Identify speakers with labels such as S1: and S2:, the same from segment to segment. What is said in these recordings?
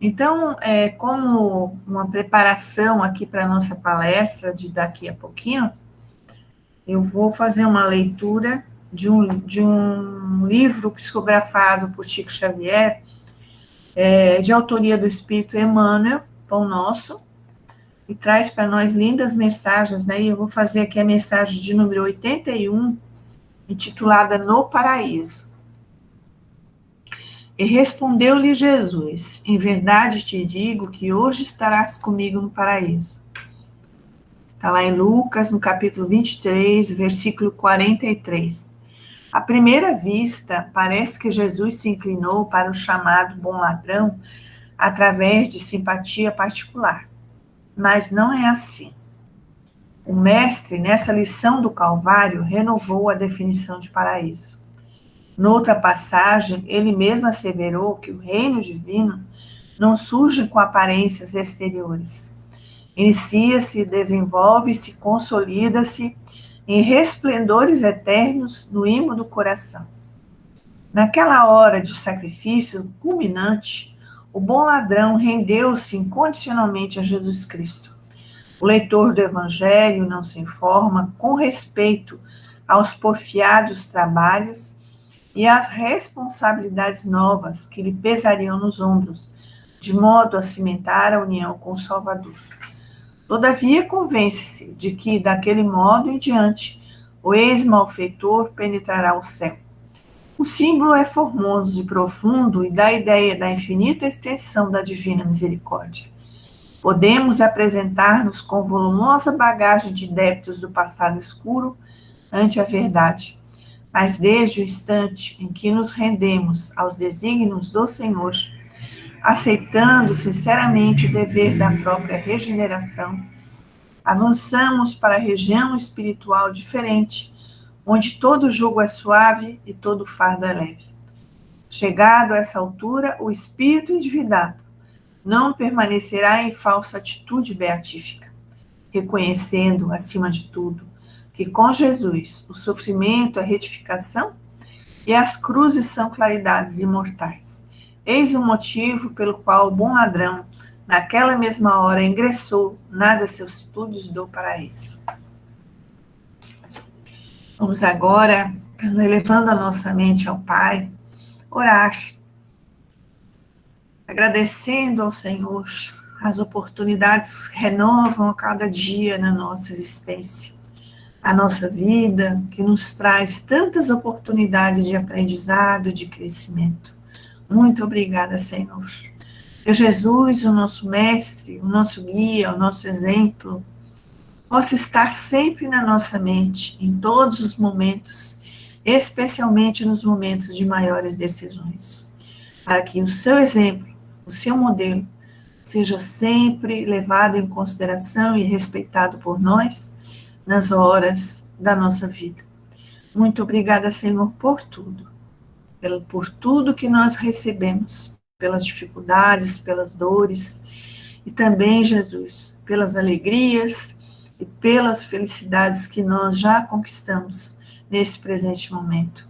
S1: Então, como uma preparação aqui para a nossa palestra de daqui a pouquinho, eu vou fazer uma leitura de um livro psicografado por Chico Xavier, de autoria do Espírito Emmanuel, Pão Nosso, e traz para nós lindas mensagens, né? E eu vou fazer aqui a mensagem de número 81, intitulada No Paraíso. E respondeu-lhe Jesus: em verdade te digo que hoje estarás comigo no paraíso. Está lá em Lucas, no capítulo 23, versículo 43. À primeira vista, parece que Jesus se inclinou para o chamado bom ladrão através de simpatia particular. Mas não é assim. O mestre, nessa lição do Calvário, renovou a definição de paraíso. Noutra passagem, ele mesmo asseverou que o reino divino não surge com aparências exteriores. Inicia-se, desenvolve-se, consolida-se em resplendores eternos no imo do coração. Naquela hora de sacrifício culminante, o bom ladrão rendeu-se incondicionalmente a Jesus Cristo. O leitor do Evangelho não se informa com respeito aos porfiados trabalhos e às responsabilidades novas que lhe pesariam nos ombros, de modo a cimentar a união com o Salvador. Todavia, convence-se de que, daquele modo em diante, o ex-malfeitor penetrará o céu. O símbolo é formoso e profundo e dá a ideia da infinita extensão da divina misericórdia. Podemos apresentar-nos com volumosa bagagem de débitos do passado escuro ante a verdade, mas desde o instante em que nos rendemos aos desígnios do Senhor, aceitando sinceramente o dever da própria regeneração, avançamos para a região espiritual diferente, onde todo jugo é suave e todo fardo é leve. Chegado a essa altura, o espírito endividado não permanecerá em falsa atitude beatífica, reconhecendo, acima de tudo, que com Jesus o sofrimento é retificação e as cruzes são claridades imortais. Eis o motivo pelo qual o bom ladrão, naquela mesma hora, ingressou nas vicissitudes do paraíso. Vamos agora, elevando a nossa mente ao Pai, orar, agradecendo ao Senhor as oportunidades que renovam a cada dia na nossa existência, a nossa vida, que nos traz tantas oportunidades de aprendizado, de crescimento. Muito obrigada, Senhor. Que Jesus, o nosso mestre, o nosso guia, o nosso exemplo, possa estar sempre na nossa mente, em todos os momentos, especialmente nos momentos de maiores decisões, para que o seu exemplo, o seu modelo, seja sempre levado em consideração e respeitado por nós nas horas da nossa vida. Muito obrigada, Senhor, por tudo que nós recebemos, pelas dificuldades, pelas dores, e também, Jesus, pelas alegrias e pelas felicidades que nós já conquistamos nesse presente momento.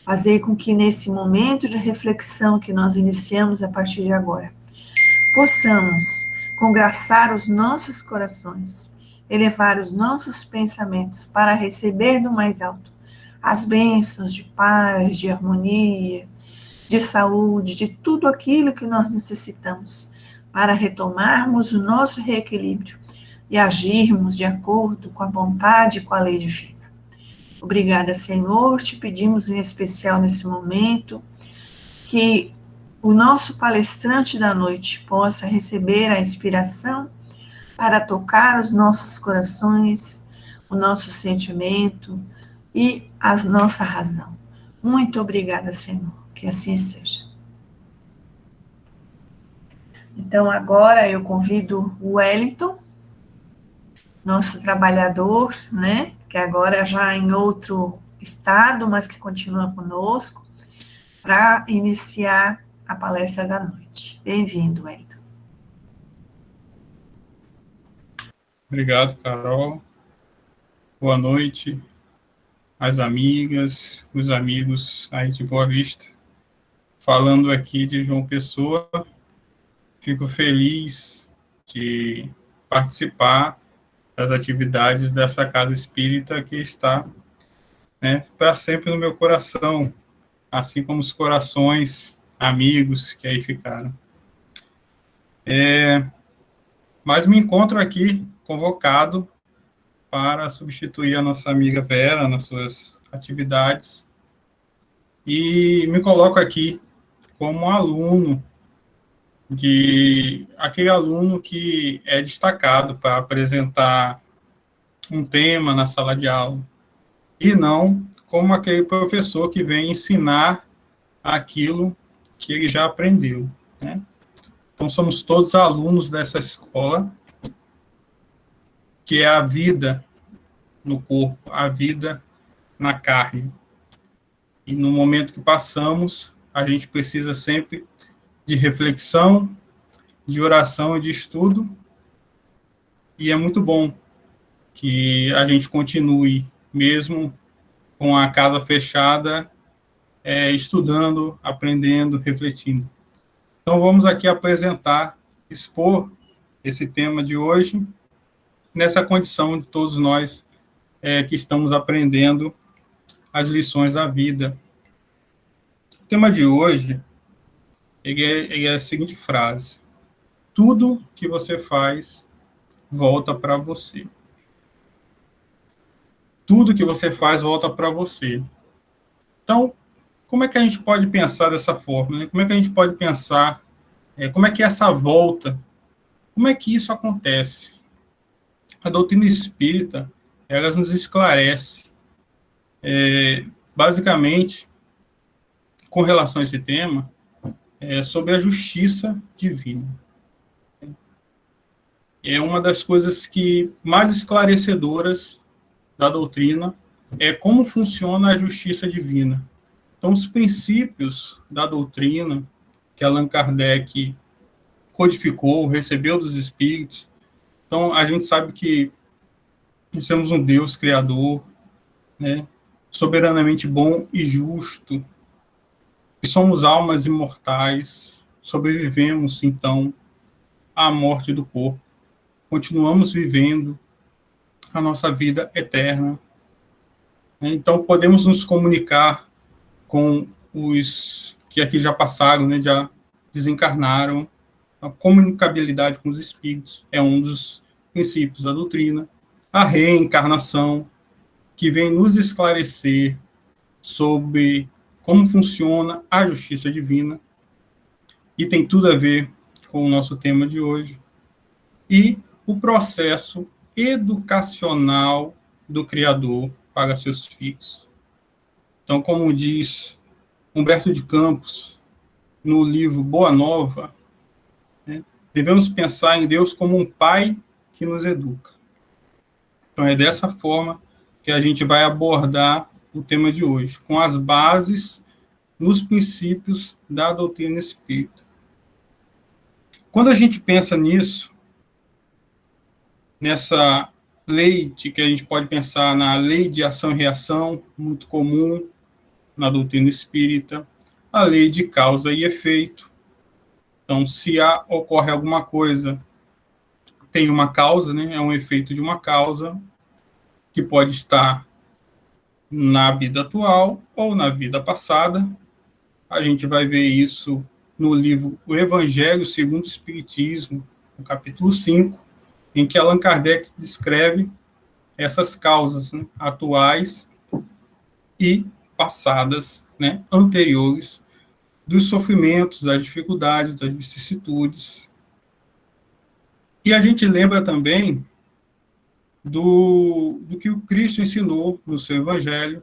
S1: Fazei com que nesse momento de reflexão que nós iniciamos a partir de agora, possamos congraçar os nossos corações, elevar os nossos pensamentos para receber do mais alto as bênçãos de paz, de harmonia, de saúde, de tudo aquilo que nós necessitamos para retomarmos o nosso reequilíbrio e agirmos de acordo com a vontade e com a lei divina. Obrigada, Senhor, te pedimos em especial nesse momento que o nosso palestrante da noite possa receber a inspiração para tocar os nossos corações, o nosso sentimento e a nossa razão. Muito obrigada, Senhor, que assim seja. Então, agora eu convido o Wellington, nosso trabalhador, né, que agora já em outro estado, mas que continua conosco, para iniciar a palestra da noite. Bem-vindo, Wellington.
S2: Obrigado, Carol. Boa noite, as amigas, os amigos aí de Boa Vista. Falando aqui de João Pessoa, Fico feliz de participar das atividades dessa casa espírita que está, né, para sempre no meu coração, assim como os corações amigos que aí ficaram. Mas me encontro aqui convocado para substituir a nossa amiga Vera nas suas atividades e me coloco aqui como aluno aquele aluno que é destacado para apresentar um tema na sala de aula, e não como aquele professor que vem ensinar aquilo que ele já aprendeu, né? Então, somos todos alunos dessa escola, que é a vida no corpo, a vida na carne. E no momento que passamos, a gente precisa sempre de reflexão, de oração e de estudo, e é muito bom que a gente continue, mesmo com a casa fechada, estudando, aprendendo, refletindo. Então, vamos aqui apresentar, expor esse tema de hoje, nessa condição de todos nós que estamos aprendendo as lições da vida. O tema de hoje ele é a seguinte frase: tudo que você faz volta para você. Tudo que você faz volta para você. Então, como é que a gente pode pensar dessa forma, né? Como é que a gente pode pensar, como é que essa volta, como é que isso acontece? A doutrina espírita, ela nos esclarece, basicamente, com relação a esse tema, sobre a justiça divina. É uma das coisas que mais esclarecedoras da doutrina é como funciona a justiça divina. Então, os princípios da doutrina que Allan Kardec codificou, recebeu dos espíritos. Então, a gente sabe que nós temos um Deus criador, né, soberanamente bom e justo, que somos almas imortais, sobrevivemos, então, à morte do corpo, continuamos vivendo a nossa vida eterna. Então, podemos nos comunicar com os que aqui já passaram, né, já desencarnaram. A comunicabilidade com os espíritos é um dos princípios da doutrina. A reencarnação, que vem nos esclarecer sobre como funciona a justiça divina, e tem tudo a ver com o nosso tema de hoje. E o processo educacional do Criador para seus filhos. Então, como diz Humberto de Campos, no livro Boa Nova, né, devemos pensar em Deus como um pai que nos educa. Então, é dessa forma que a gente vai abordar o tema de hoje, com as bases nos princípios da doutrina espírita. Quando a gente pensa nisso, nessa lei que a gente pode pensar na lei de ação e reação, muito comum na doutrina espírita, a lei de causa e efeito. Então, se ocorre alguma coisa, tem uma causa, né? É um efeito de uma causa, que pode estar na vida atual ou na vida passada. A gente vai ver isso no livro O Evangelho segundo o Espiritismo, no capítulo 5, em que Allan Kardec descreve essas causas, né, atuais e passadas, né, anteriores, dos sofrimentos, das dificuldades, das vicissitudes. E a gente lembra também do que o Cristo ensinou no seu Evangelho,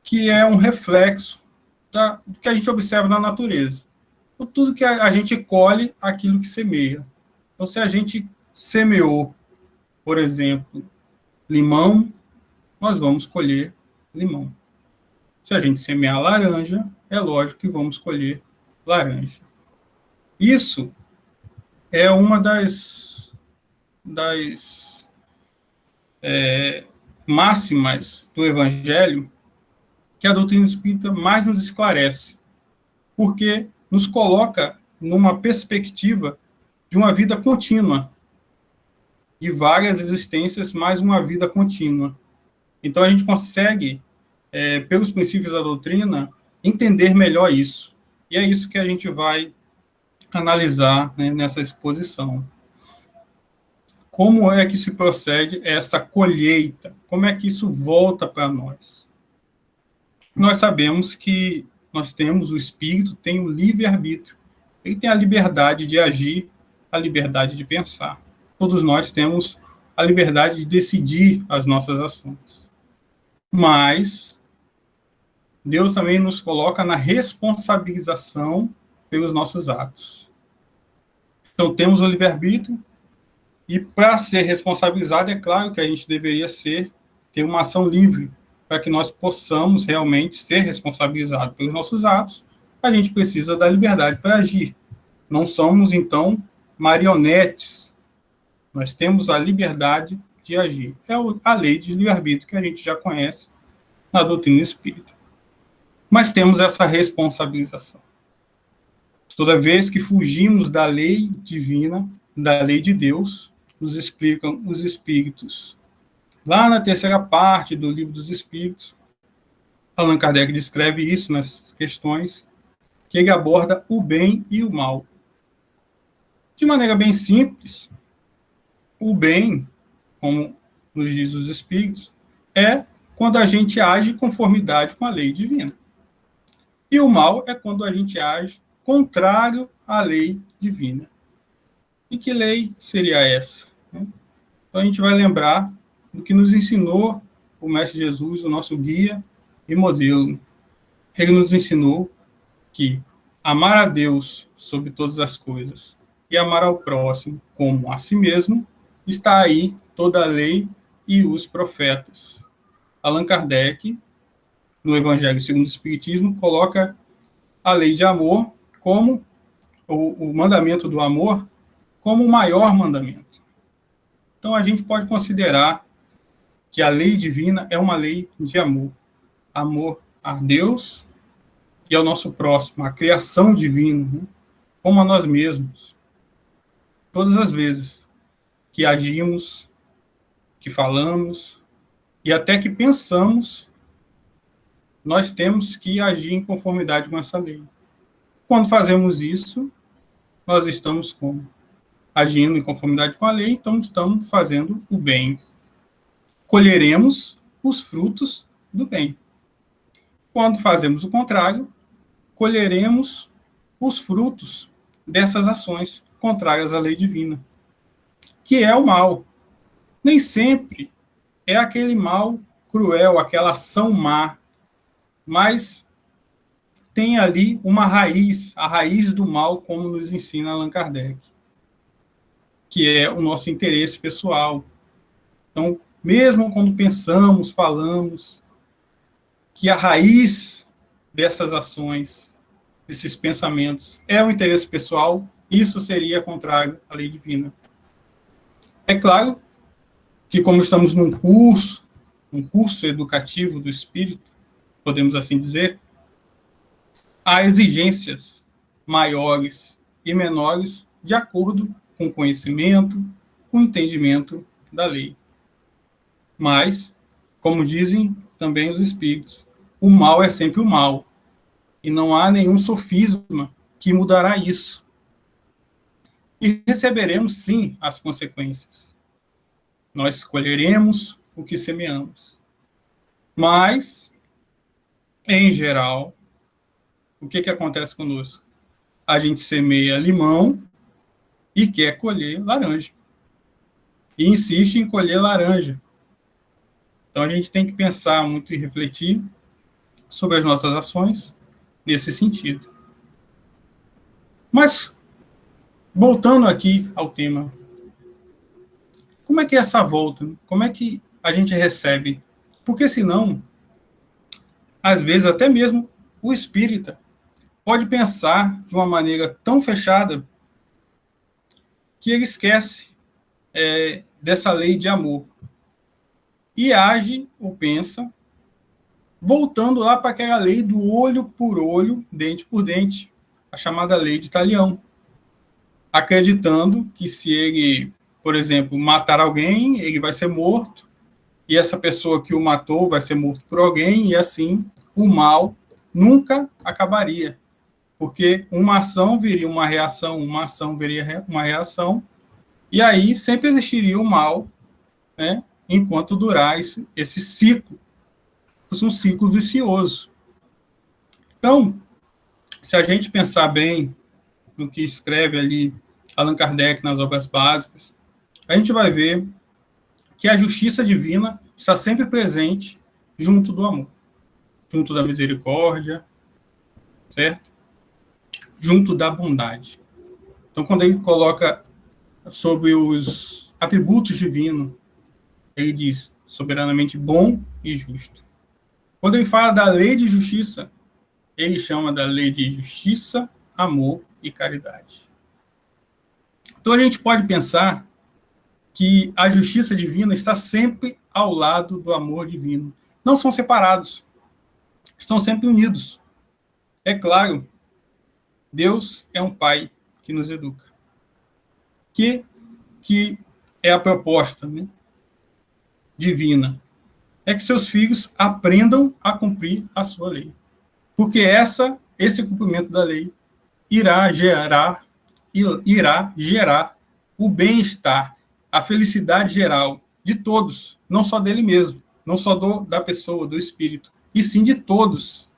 S2: que é um reflexo do que a gente observa na natureza. Então, tudo que a gente colhe, aquilo que semeia. Então, se a gente semeou, por exemplo, limão, nós vamos colher limão. Se a gente semear laranja, é lógico que vamos colher laranja. Isso é uma das máximas do Evangelho que a doutrina espírita mais nos esclarece, porque nos coloca numa perspectiva de uma vida contínua, de várias existências, mais uma vida contínua. Então, a gente consegue, pelos princípios da doutrina, entender melhor isso. E é isso que a gente vai analisar, né, nessa exposição. Como é que se procede essa colheita? Como é que isso volta para nós? Nós sabemos que nós temos, o espírito tem o livre-arbítrio. Ele tem a liberdade de agir, a liberdade de pensar. Todos nós temos a liberdade de decidir as nossas ações. Mas Deus também nos coloca na responsabilização pelos nossos atos. Então, temos o livre-arbítrio, e para ser responsabilizado, é claro que a gente deveria ter uma ação livre, para que nós possamos realmente ser responsabilizados pelos nossos atos. A gente precisa da liberdade para agir. Não somos, então, marionetes. Nós temos a liberdade de agir. É a lei de livre-arbítrio que a gente já conhece na doutrina espírita. Mas temos essa responsabilização. Toda vez que fugimos da lei divina, da lei de Deus, nos explicam os espíritos. Lá na terceira parte do Livro dos Espíritos, Allan Kardec descreve isso nas questões, que ele aborda o bem e o mal. De maneira bem simples, o bem, como nos diz os Espíritos, é quando a gente age em conformidade com a lei divina. E o mal é quando a gente age contrário à lei divina. E que lei seria essa? Então a gente vai lembrar do que nos ensinou o Mestre Jesus, o nosso guia e modelo. Ele nos ensinou que amar a Deus sobre todas as coisas e amar ao próximo como a si mesmo, está aí toda a lei e os profetas. Allan Kardec, no Evangelho segundo o Espiritismo, coloca a lei de amor como o mandamento do amor como o maior mandamento. Então a gente pode considerar que a lei divina é uma lei de amor. Amor a Deus e ao nosso próximo, a criação divina, né? Como a nós mesmos. Todas as vezes que agimos, que falamos e até que pensamos, nós temos que agir em conformidade com essa lei. Quando fazemos isso, nós estamos agindo em conformidade com a lei, então estamos fazendo o bem. Colheremos os frutos do bem. Quando fazemos o contrário, colheremos os frutos dessas ações contrárias à lei divina, que é o mal. Nem sempre é aquele mal cruel, aquela ação má, mas tem ali uma raiz, a raiz do mal, como nos ensina Allan Kardec, que é o nosso interesse pessoal. Então, mesmo quando pensamos, falamos, que a raiz dessas ações, desses pensamentos, é o interesse pessoal, isso seria contrário à lei divina. É claro que, como estamos num curso educativo do Espírito, podemos assim dizer, há exigências maiores e menores de acordo com o conhecimento, com o entendimento da lei. Mas, como dizem também os espíritos, o mal é sempre o mal, e não há nenhum sofisma que mudará isso. E receberemos, sim, as consequências. Nós colheremos o que semeamos. Mas, em geral, o que acontece conosco? A gente semeia limão e quer colher laranja. E insiste em colher laranja. Então, a gente tem que pensar muito e refletir sobre as nossas ações nesse sentido. Mas, voltando aqui ao tema, como é que é essa volta? Como é que a gente recebe? Porque, senão, às vezes, até mesmo o espírita pode pensar de uma maneira tão fechada que ele esquece dessa lei de amor e age ou pensa voltando lá para aquela lei do olho por olho, dente por dente, a chamada lei de Talião. acreditando que se ele, por exemplo, matar alguém, ele vai ser morto, e essa pessoa que o matou vai ser morto por alguém, e assim o mal nunca acabaria. Porque uma ação viria uma reação, uma ação viria uma reação, e aí sempre existiria o mal, né, enquanto durar esse ciclo. Um ciclo vicioso. Então, se a gente pensar bem no que escreve ali Allan Kardec nas obras básicas, a gente vai ver que a justiça divina está sempre presente junto do amor, junto da misericórdia, certo? Junto da bondade. Então, quando ele coloca sobre os atributos divinos, ele diz soberanamente bom e justo. Quando ele fala da lei de justiça, ele chama da lei de justiça, amor e caridade. Então a gente pode pensar que a justiça divina está sempre ao lado do amor divino. Não são separados, estão sempre unidos. É claro, Deus é um Pai que nos educa. Que é a proposta, né, divina? É que seus filhos aprendam a cumprir a sua lei. Porque esse cumprimento da lei irá gerar o bem-estar, a felicidade geral de todos, não só dele mesmo, não só da pessoa, do espírito, e sim de todos.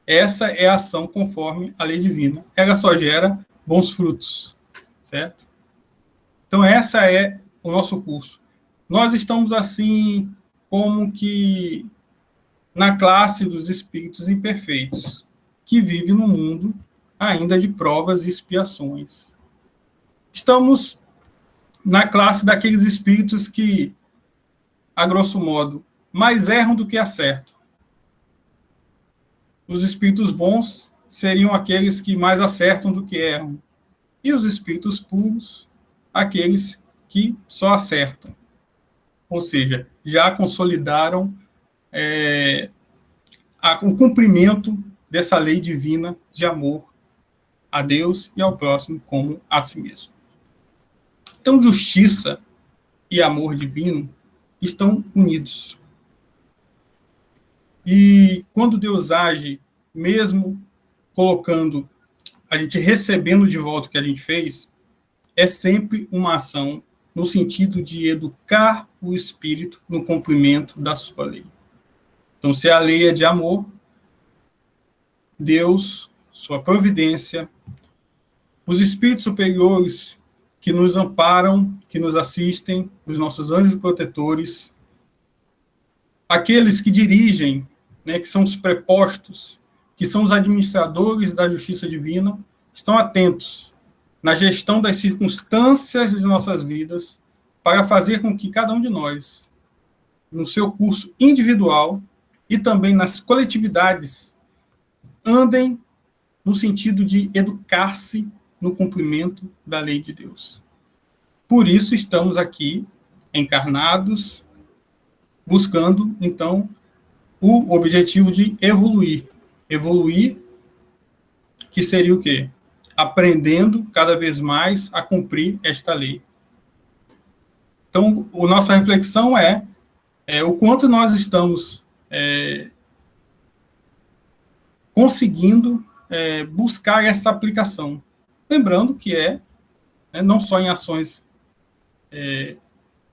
S2: Essa é a ação conforme a lei divina. Ela só gera bons frutos, certo? Então, essa é o nosso curso. Nós estamos, assim, como que na classe dos espíritos imperfeitos, que vive no mundo ainda de provas e expiações. Estamos na classe daqueles espíritos que, a grosso modo, mais erram do que acertam. Os espíritos bons seriam aqueles que mais acertam do que erram. E os espíritos puros, aqueles que só acertam. Ou seja, já consolidaram o cumprimento dessa lei divina de amor a Deus e ao próximo como a si mesmo. Então, justiça e amor divino estão unidos. E quando Deus age, mesmo colocando, a gente recebendo de volta o que a gente fez, é sempre uma ação no sentido de educar o espírito no cumprimento da sua lei. Então, se a lei é de amor, Deus, sua providência, os espíritos superiores que nos amparam, que nos assistem, os nossos anjos protetores, aqueles que dirigem, né, que são os prepostos, que são os administradores da justiça divina, estão atentos na gestão das circunstâncias de nossas vidas para fazer com que cada um de nós, no seu curso individual e também nas coletividades, andem no sentido de educar-se no cumprimento da lei de Deus. Por isso estamos aqui, encarnados, buscando, então, o objetivo de evoluir. Evoluir, que seria o quê? Aprendendo cada vez mais a cumprir esta lei. Então, a nossa reflexão é o quanto nós estamos conseguindo buscar essa aplicação. Lembrando que não só em ações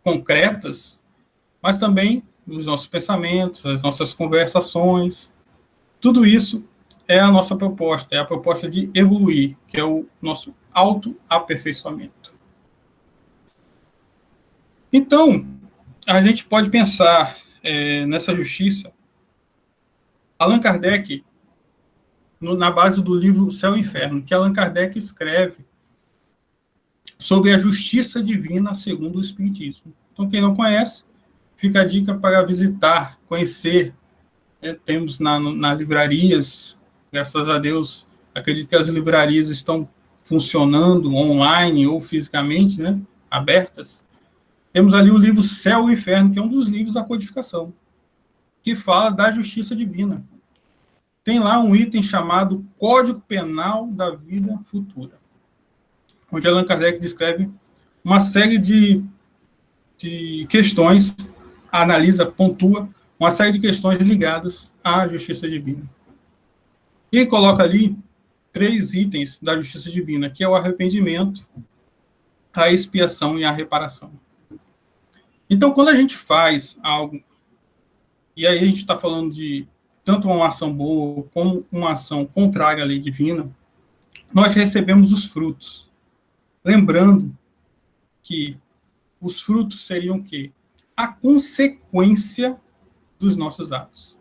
S2: concretas, mas também nos nossos pensamentos, as nossas conversações. Tudo isso é a nossa proposta, é a proposta de evoluir, que é o nosso autoaperfeiçoamento. Então, a gente pode pensar nessa justiça. Allan Kardec, na base do livro Céu e Inferno, que Allan Kardec escreve sobre a justiça divina segundo o Espiritismo. Então, quem não conhece, fica a dica para visitar, conhecer. Temos nas livrarias, graças a Deus, acredito que as livrarias estão funcionando online ou fisicamente, né, abertas. Temos ali o livro Céu e Inferno, que é um dos livros da codificação, que fala da justiça divina. Tem lá um item chamado Código Penal da Vida Futura. onde Allan Kardec descreve uma série de questões, analisa, pontua uma série de questões ligadas à justiça divina. E coloca ali 3 itens da justiça divina, que é o arrependimento, a expiação e a reparação. Então, quando a gente faz algo, e aí a gente está falando de tanto uma ação boa como uma ação contrária à lei divina, nós recebemos os frutos. Lembrando que os frutos seriam o quê? A consequência dos nossos atos.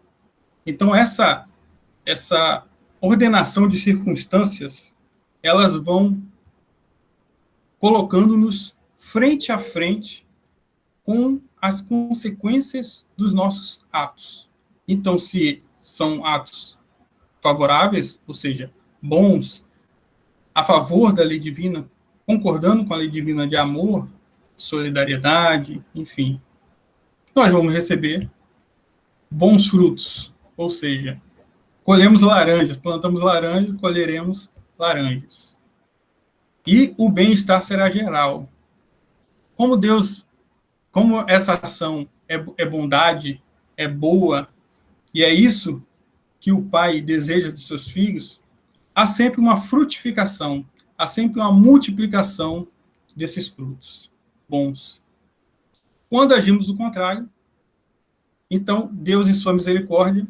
S2: Então, essa ordenação de circunstâncias, elas vão colocando-nos frente a frente com as consequências dos nossos atos. Então, se são atos favoráveis, ou seja, bons, a favor da lei divina, concordando com a lei divina de amor, solidariedade, enfim, nós vamos receber bons frutos, ou seja, colhemos laranjas, plantamos laranjas, colheremos laranjas. E o bem-estar será geral. Como essa ação é bondade, é boa, e é isso que o Pai deseja dos seus filhos, há sempre uma frutificação, há sempre uma multiplicação desses frutos bons. Quando agimos o contrário, então Deus, em sua misericórdia,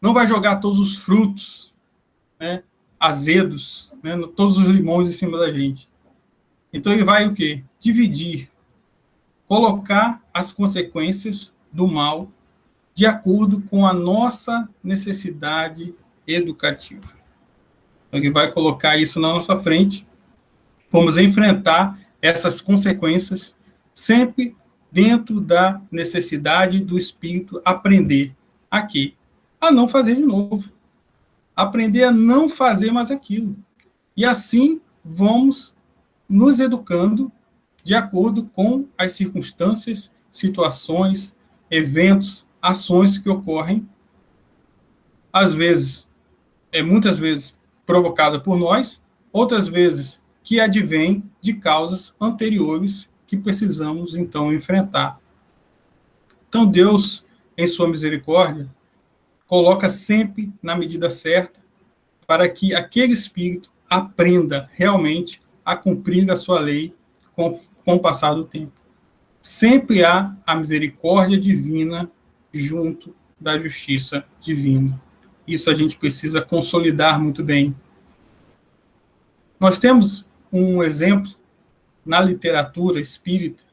S2: não vai jogar todos os frutos, né, azedos, né, todos os limões em cima da gente. Então ele vai o quê? Dividir, colocar as consequências do mal de acordo com a nossa necessidade educativa. Então ele vai colocar isso na nossa frente. Vamos enfrentar essas consequências sempre dentro da necessidade do espírito aprender a quê? A não fazer de novo. Aprender a não fazer mais aquilo. E assim vamos nos educando de acordo com as circunstâncias, situações, eventos, ações que ocorrem, às vezes, muitas vezes provocada por nós, outras vezes que advém de causas anteriores que precisamos, então, enfrentar. Então, Deus, em sua misericórdia, coloca sempre na medida certa para que aquele espírito aprenda realmente a cumprir a sua lei com o passar do tempo. Sempre há a misericórdia divina junto da justiça divina. Isso a gente precisa consolidar muito bem. Nós temos um exemplo na literatura espírita,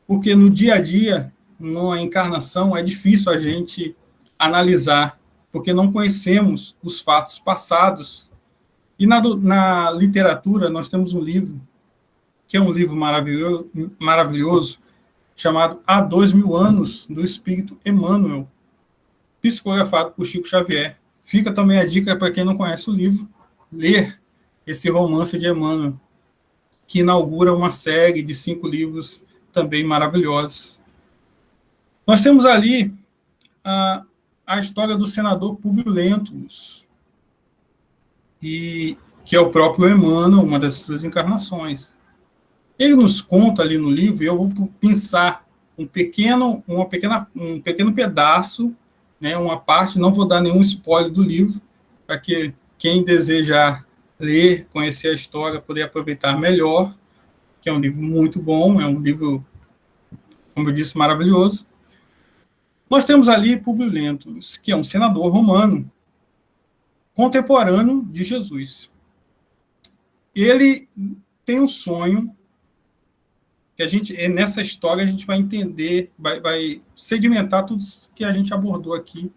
S2: porque no dia a dia, na encarnação, é difícil a gente analisar, porque não conhecemos os fatos passados. E na literatura, nós temos um livro, que é um livro maravilhoso, chamado Há 2000 Anos, do Espírito Emmanuel, psicografado por Chico Xavier. Fica também a dica para quem não conhece o livro, ler esse romance de Emmanuel, que inaugura uma série de 5 livros também maravilhosos. Nós temos ali a história do senador Públio Lentulus, que é o próprio Emmanuel, uma das suas encarnações. Ele nos conta ali no livro, e eu vou pensar um pequeno pedaço, né, uma parte, não vou dar nenhum spoiler do livro, para que quem desejar ler, conhecer a história, poder aproveitar melhor, que é um livro muito bom, é um livro, como eu disse, maravilhoso. Nós temos ali Públio Lentulus, que é um senador romano, contemporâneo de Jesus. Ele tem um sonho, que nessa história a gente vai entender, vai sedimentar tudo que a gente abordou aqui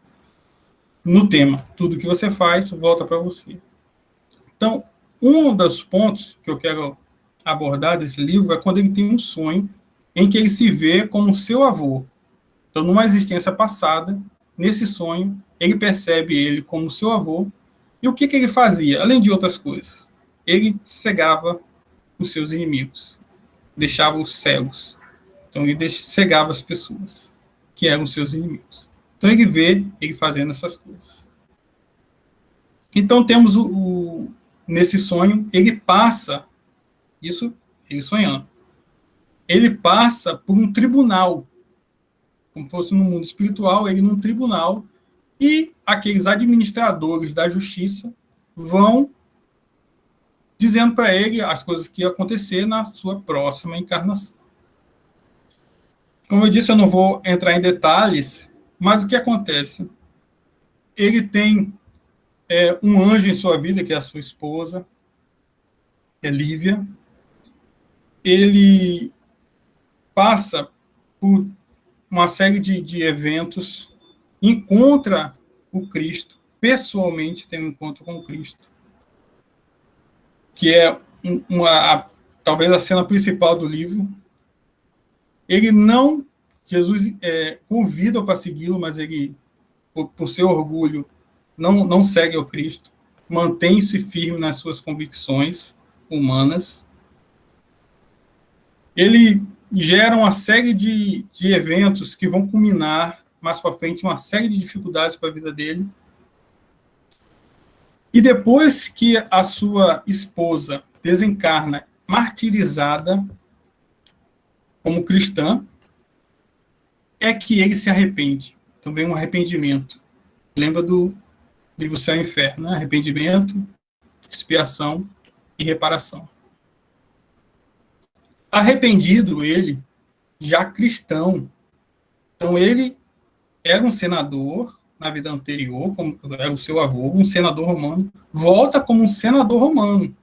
S2: no tema. Tudo que você faz, volta para você. Então, um dos pontos que eu quero abordar desse livro é quando ele tem um sonho em que ele se vê como seu avô. Então, numa existência passada, nesse sonho, ele percebe ele como seu avô. E o que ele fazia? Além de outras coisas, ele cegava os seus inimigos, deixava-os cegos. Então, ele cegava as pessoas que eram seus inimigos. Então, ele vê ele fazendo essas coisas. Então, temos nesse sonho, ele passa Isso ele sonhando. Ele passa por um tribunal, como fosse no mundo espiritual, ele num tribunal, e aqueles administradores da justiça vão dizendo para ele as coisas que iam acontecer na sua próxima encarnação. Como eu disse, eu não vou entrar em detalhes, mas o que acontece? Ele tem um anjo em sua vida, que é a sua esposa, que é Lívia. Ele passa por uma série de eventos, encontra o Cristo, pessoalmente tem um encontro com o Cristo, que é talvez a cena principal do livro. Ele não, Jesus convida para segui-lo, mas ele, por seu orgulho, não segue ao Cristo, mantém-se firme nas suas convicções humanas. Ele gera uma série de eventos que vão culminar mais para frente, uma série de dificuldades para a vida dele. E depois que a sua esposa desencarna martirizada como cristã, é que ele se arrepende. Então vem um arrependimento. Lembra do livro Céu e Inferno, né? Arrependimento, expiação e reparação. Arrependido ele, já cristão. Então ele era um senador na vida anterior, como era o seu avô, um senador romano, volta como um senador romano,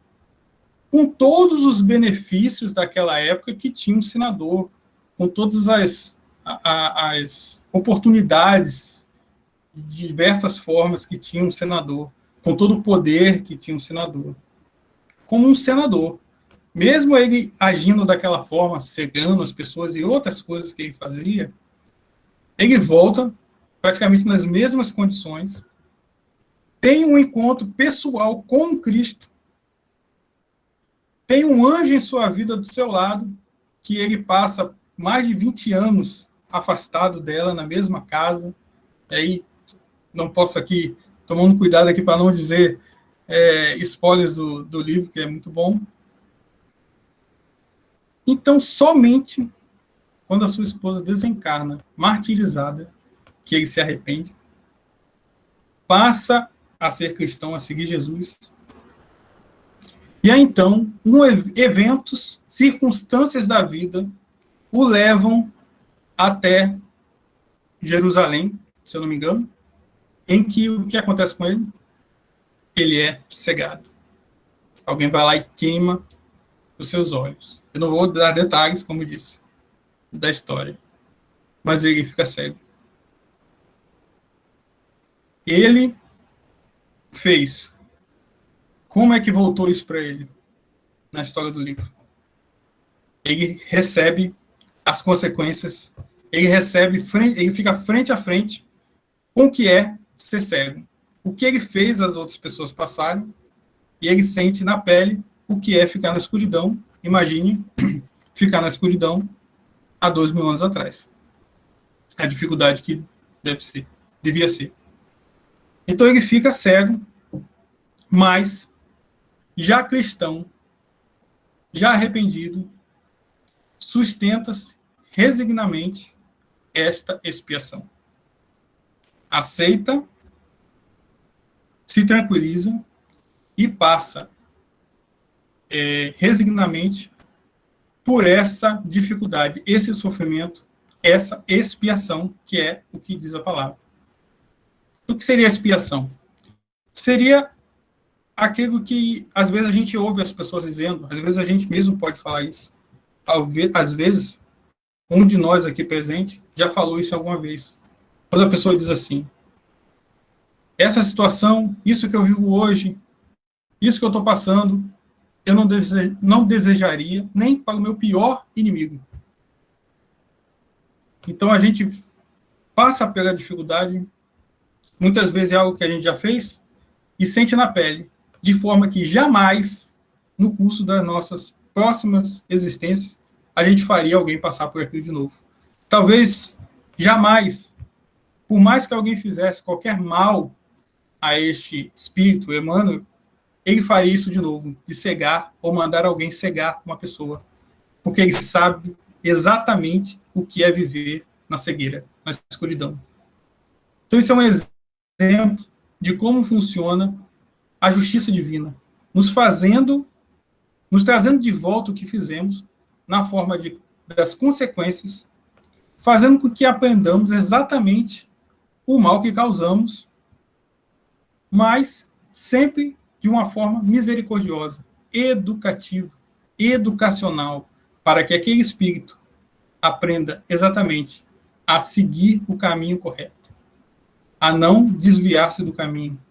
S2: com todos os benefícios daquela época que tinha um senador, com todas as oportunidades, de diversas formas que tinha um senador, com todo o poder que tinha um senador. Como um senador. Mesmo ele agindo daquela forma, cegando as pessoas e outras coisas que ele fazia, ele volta praticamente nas mesmas condições, tem um encontro pessoal com Cristo, tem um anjo em sua vida do seu lado, que ele passa mais de 20 anos afastado dela, na mesma casa. E aí, não posso aqui, tomando cuidado aqui para não dizer spoilers do livro, que é muito bom. Então, somente quando a sua esposa desencarna, martirizada, que ele se arrepende, passa a ser cristão, a seguir Jesus. E aí, então, eventos, circunstâncias da vida o levam até Jerusalém, se eu não me engano, em que o que acontece com ele? Ele é cegado. Alguém vai lá e queima os seus olhos. Eu não vou dar detalhes, como eu disse, da história, mas ele fica cego. Ele fez. Como é que voltou isso para ele na história do livro? Ele recebe as consequências, ele fica frente a frente com o que é ser cego. O que ele fez as outras pessoas passarem, e ele sente na pele o que é ficar na escuridão. Imagine ficar na escuridão há 2.000 anos atrás. A dificuldade que devia ser. Então ele fica cego, mas já cristão, já arrependido, sustenta-se resignamente esta expiação. Aceita, se tranquiliza e passa resignamente por essa dificuldade, esse sofrimento, essa expiação, que é o que diz a palavra. O que seria expiação? Seria aquilo que, às vezes, a gente ouve as pessoas dizendo, às vezes a gente mesmo pode falar isso, às vezes, um de nós aqui presente já falou isso alguma vez. Quando a pessoa diz assim, essa situação, isso que eu vivo hoje, isso que eu estou passando, eu não desejaria nem para o meu pior inimigo. Então, a gente passa pela dificuldade, muitas vezes é algo que a gente já fez, e sente na pele, de forma que jamais, no curso das nossas próximas existências, a gente faria alguém passar por aquilo de novo. Talvez, jamais, por mais que alguém fizesse qualquer mal a este espírito, Emmanuel, ele faria isso de novo, de cegar ou mandar alguém cegar uma pessoa, porque ele sabe exatamente o que é viver na cegueira, na escuridão. Então, isso é um exemplo de como funciona a justiça divina, nos trazendo de volta o que fizemos na forma das consequências, fazendo com que aprendamos exatamente o mal que causamos, mas sempre de uma forma misericordiosa, educativa, educacional, para que aquele espírito aprenda exatamente a seguir o caminho correto, a não desviar-se do caminho,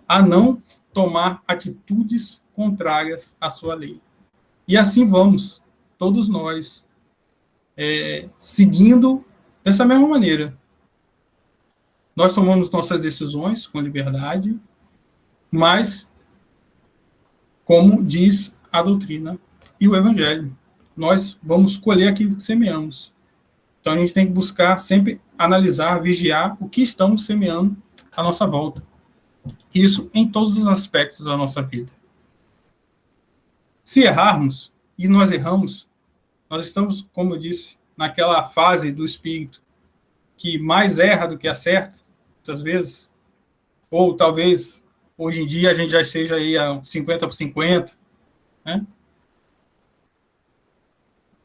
S2: a não tomar atitudes contrárias à sua lei. E assim vamos, todos nós, seguindo dessa mesma maneira. Nós tomamos nossas decisões com liberdade, mas, como diz a doutrina e o Evangelho, nós vamos colher aquilo que semeamos. Então, a gente tem que buscar sempre analisar, vigiar o que estamos semeando à nossa volta. Isso em todos os aspectos da nossa vida. Se errarmos, e nós erramos, nós estamos, como eu disse, naquela fase do espírito que mais erra do que acerta, muitas vezes, ou talvez hoje em dia a gente já esteja aí a 50-50, né?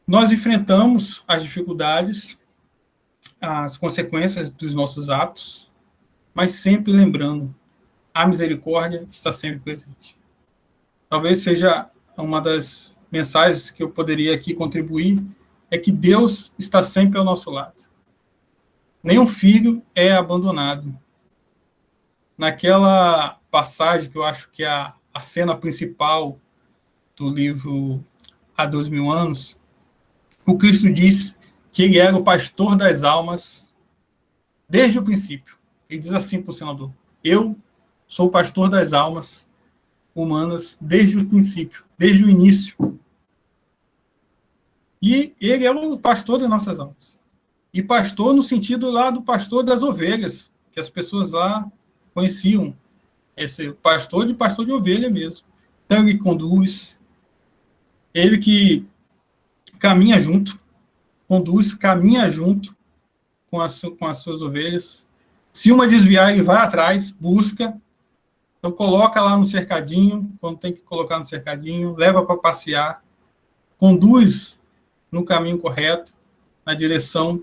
S2: Nós enfrentamos as dificuldades, as consequências dos nossos atos, mas sempre lembrando, a misericórdia está sempre presente. Talvez seja uma das mensagens que eu poderia aqui contribuir, é que Deus está sempre ao nosso lado. Nenhum filho é abandonado. Naquela passagem que eu acho que é a cena principal do livro Há 2000 anos, o Cristo diz que ele era o pastor das almas desde o princípio. Ele diz assim para o senador: eu sou o pastor das almas humanas desde o princípio, desde o início. E ele é o pastor das nossas almas. E pastor no sentido lá do pastor das ovelhas, que as pessoas lá conheciam. Esse pastor de ovelha mesmo. Então ele conduz, ele que caminha junto, caminha junto com as suas ovelhas. Se uma desviar, ele vai atrás, busca. Então coloca lá no cercadinho, quando tem que colocar no cercadinho, leva para passear, conduz no caminho correto, na direção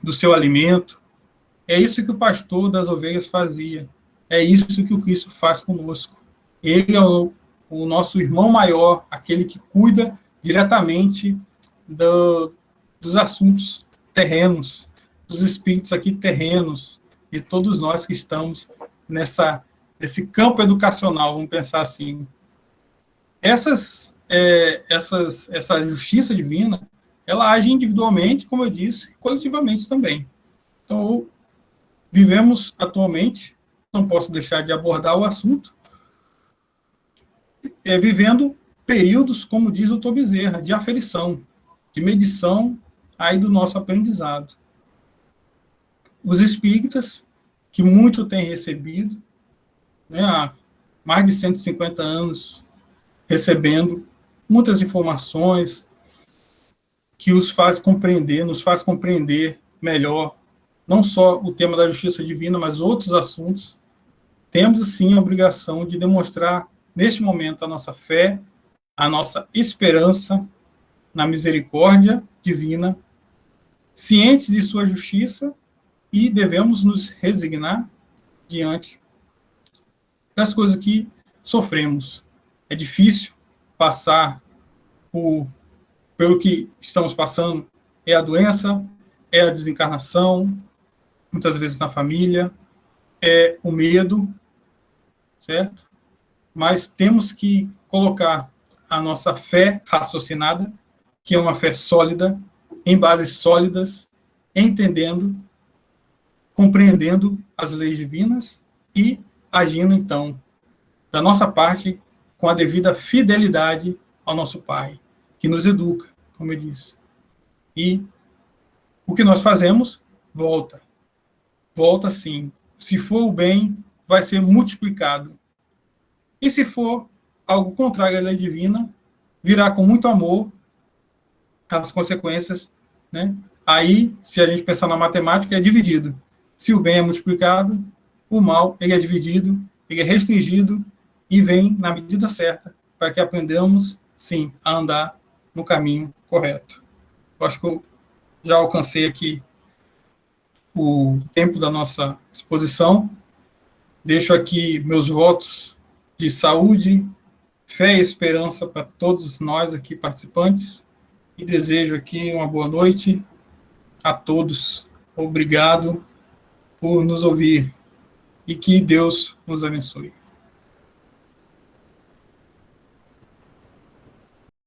S2: do seu alimento. É isso que o pastor das ovelhas fazia. É isso que o Cristo faz conosco. Ele é o nosso irmão maior, aquele que cuida diretamente dos assuntos terrenos, dos espíritos aqui terrenos, e todos nós que estamos nesse campo educacional, vamos pensar assim. Essa justiça divina, ela age individualmente, como eu disse, coletivamente também. Então, vivemos atualmente, não posso deixar de abordar o assunto, vivendo períodos, como diz o Dr. Bezerra, de aferição, de medição aí do nosso aprendizado. Os espíritas, que muito têm recebido, né, há mais de 150 anos, recebendo muitas informações que nos faz compreender melhor, não só o tema da justiça divina, mas outros assuntos. Temos, sim, a obrigação de demonstrar, neste momento, a nossa fé, a nossa esperança na misericórdia divina, cientes de sua justiça, e devemos nos resignar diante das coisas que sofremos. É difícil passar pelo que estamos passando. É a doença, é a desencarnação, muitas vezes na família, é o medo, certo? Mas temos que colocar a nossa fé raciocinada, que é uma fé sólida, em bases sólidas, entendendo, compreendendo as leis divinas e agindo, então, da nossa parte, com a devida fidelidade ao nosso Pai, que nos educa, como eu disse. E o que nós fazemos, volta. Volta, sim. Se for o bem, vai ser multiplicado. E se for algo contrário à lei divina, virá com muito amor as consequências, né? Aí, se a gente pensar na matemática, é dividido. Se o bem é multiplicado, o mal ele é dividido, ele é restringido e vem na medida certa, para que aprendamos, sim, a andar no caminho correto. Eu acho que eu já alcancei aqui o tempo da nossa exposição. Deixo aqui meus votos de saúde, fé e esperança para todos nós aqui participantes e desejo aqui uma boa noite a todos. Obrigado por nos ouvir e que Deus nos abençoe.